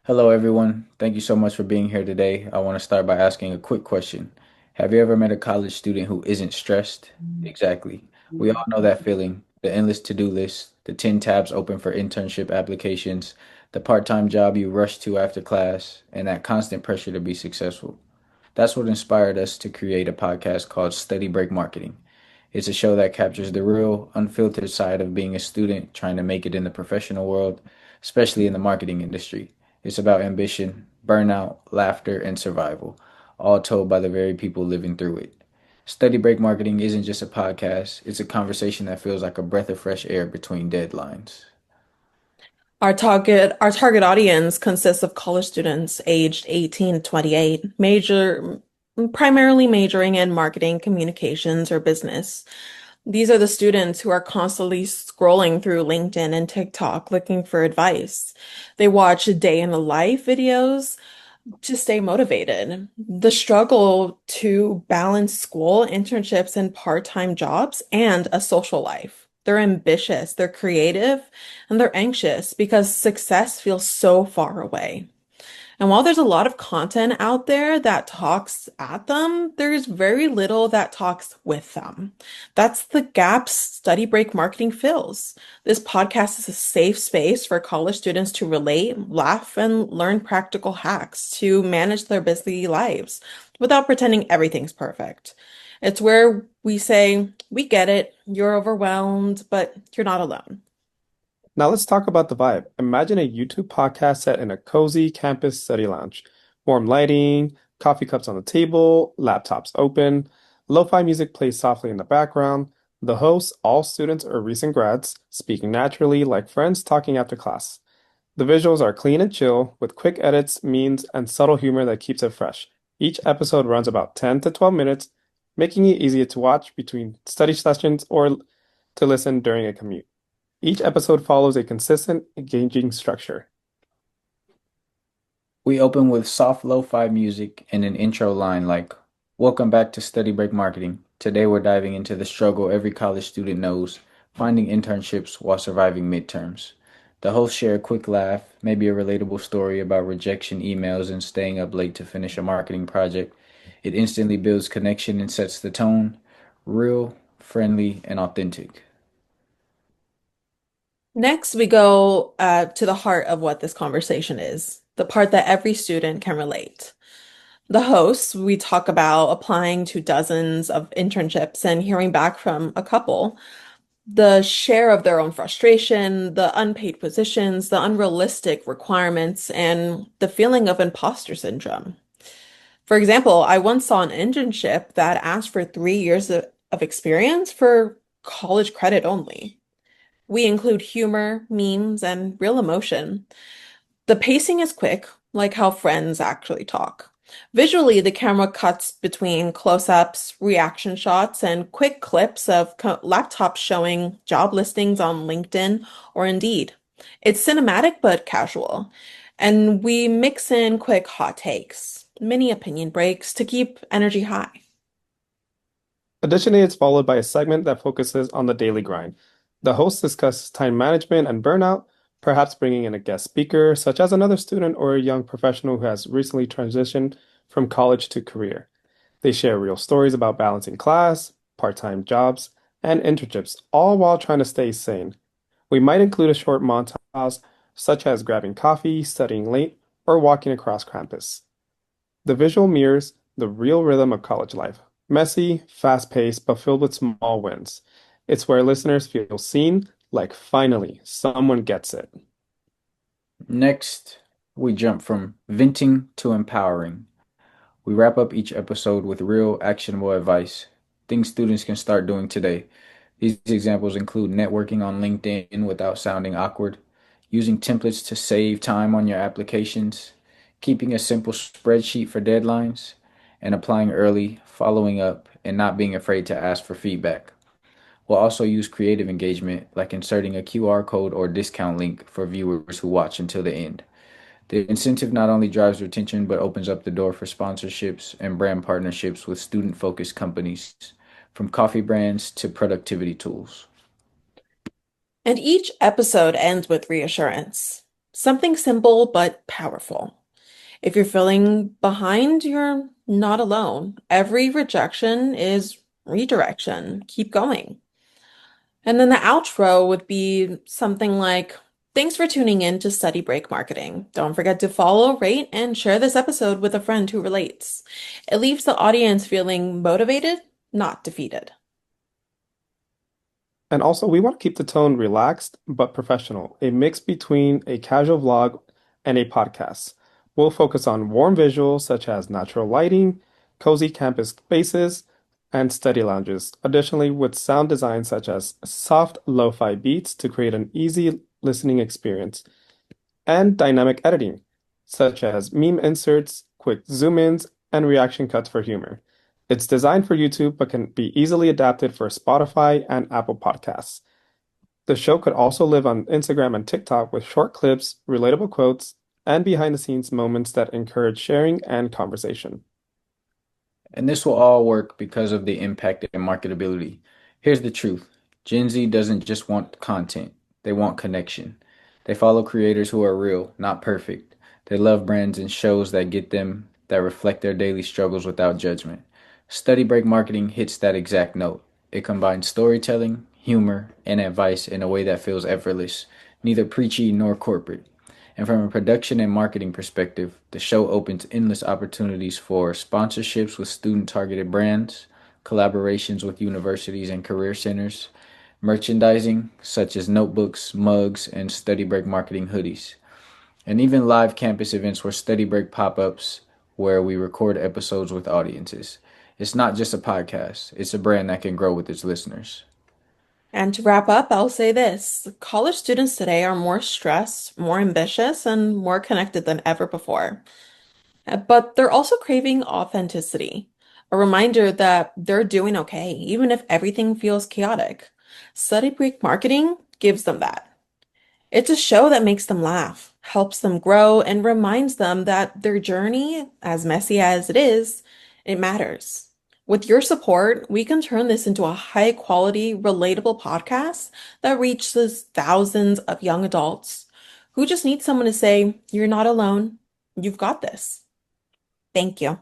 Hello, everyone. Thank you so much for being here today. I want to start by asking a quick question. Have you ever met a college student who isn't stressed? Exactly. We all know that feeling. The endless to-do list, the 10 tabs open for internship applications, the part-time job you rush to after class, and that constant pressure to be successful. That's what inspired us to create a podcast called Study Break Marketing. It's a show that captures the real, unfiltered side of being a student trying to make it in the professional world, especially in the marketing industry. It's about ambition, burnout, laughter, and survival, all told by the very people living through it. Study Break Marketing isn't just a podcast, it's a conversation that feels like a breath of fresh air between deadlines. Our target audience consists of college students aged 18 to 28, primarily majoring in marketing, communications, or business. These are the students who are constantly scrolling through LinkedIn and TikTok looking for advice. They watch day in the life videos to stay motivated. The struggle to balance school, internships, and part-time jobs and a social life. They're ambitious, they're creative, and they're anxious because success feels so far away. And while there's a lot of content out there that talks at them, there's very little that talks with them. That's the gaps Study Break Marketing fills. This podcast is a safe space for college students to relate, laugh, and learn practical hacks to manage their busy lives without pretending everything's perfect. It's where we say, we get it, you're overwhelmed, but you're not alone. Now let's talk about the vibe. Imagine a YouTube podcast set in a cozy campus study lounge. Warm lighting, coffee cups on the table, laptops open, lo-fi music plays softly in the background. The hosts, all students or recent grads, speaking naturally like friends talking after class. The visuals are clean and chill, with quick edits, memes, and subtle humor that keeps it fresh. Each episode runs about 10 to 12 minutes, making it easier to watch between study sessions or to listen during a commute. Each episode follows a consistent, engaging structure. We open with soft lo-fi music and an intro line like, "Welcome back to Study Break Marketing. Today we're diving into the struggle every college student knows, finding internships while surviving midterms." The hosts share a quick laugh, maybe a relatable story about rejection emails and staying up late to finish a marketing project. It instantly builds connection and sets the tone, real, friendly, and authentic. Next, we go to the heart of what this conversation is, the part that every student can relate. The hosts, we talk about applying to dozens of internships and hearing back from a couple, the share of their own frustration, the unpaid positions, the unrealistic requirements, and the feeling of imposter syndrome. For example, I once saw an internship that asked for 3 years of experience for college credit only. We include humor, memes, and real emotion. The pacing is quick, like how friends actually talk. Visually, the camera cuts between close-ups, reaction shots, and quick clips of laptops showing job listings on LinkedIn or Indeed. It's cinematic but casual. And we mix in quick hot takes, mini opinion breaks to keep energy high. Additionally, it's followed by a segment that focuses on the daily grind. The host discusses time management and burnout, perhaps bringing in a guest speaker, such as another student or a young professional who has recently transitioned from college to career. They share real stories about balancing class, part-time jobs, and internships, all while trying to stay sane. We might include a short montage, such as grabbing coffee, studying late, or walking across campus. The visual mirrors the real rhythm of college life. Messy, fast-paced, but filled with small wins. It's where listeners feel seen, like finally, someone gets it. Next, we jump from venting to empowering. We wrap up each episode with real actionable advice, things students can start doing today. These examples include networking on LinkedIn without sounding awkward, using templates to save time on your applications, keeping a simple spreadsheet for deadlines, and applying early, following up, and not being afraid to ask for feedback. We'll also use creative engagement, like inserting a QR code or discount link for viewers who watch until the end. The incentive not only drives retention but opens up the door for sponsorships and brand partnerships with student focused companies, from coffee brands to productivity tools. And each episode ends with reassurance. Something simple but powerful. If you're feeling behind, you're not alone. Every rejection is redirection. Keep going. And then the outro would be something like, thanks for tuning in to Study Break Marketing. Don't forget to follow, rate, and share this episode with a friend who relates. It leaves the audience feeling motivated, not defeated. And also, we want to keep the tone relaxed but professional, a mix between a casual vlog and a podcast. We'll focus on warm visuals such as natural lighting, cozy campus spaces, and study lounges. Additionally, with sound design such as soft lo-fi beats to create an easy listening experience, and dynamic editing, such as meme inserts, quick zoom ins, and reaction cuts for humor. It's designed for YouTube but can be easily adapted for Spotify and Apple Podcasts. The show could also live on Instagram and TikTok with short clips, relatable quotes, and behind the scenes moments that encourage sharing and conversation. And this will all work because of the impact and marketability. Here's the truth. Gen Z doesn't just want content, they want connection. They follow creators who are real, not perfect. They love brands and shows that get them, that reflect their daily struggles without judgment. Study Break Marketing hits that exact note. It combines storytelling, humor, and advice in a way that feels effortless, neither preachy nor corporate. And from a production and marketing perspective, the show opens endless opportunities for sponsorships with student targeted brands, collaborations with universities and career centers, merchandising such as notebooks, mugs, and study break marketing hoodies, and even live campus events where study break pop ups where we record episodes with audiences. It's not just a podcast, it's a brand that can grow with its listeners. And to wrap up, I'll say this. College students today are more stressed, more ambitious, and more connected than ever before. But they're also craving authenticity, a reminder that they're doing okay, even if everything feels chaotic. Study Break Marketing gives them that. It's a show that makes them laugh, helps them grow, and reminds them that their journey, as messy as it is, it matters. With your support, we can turn this into a high quality, relatable podcast that reaches thousands of young adults who just need someone to say, you're not alone. You've got this. Thank you.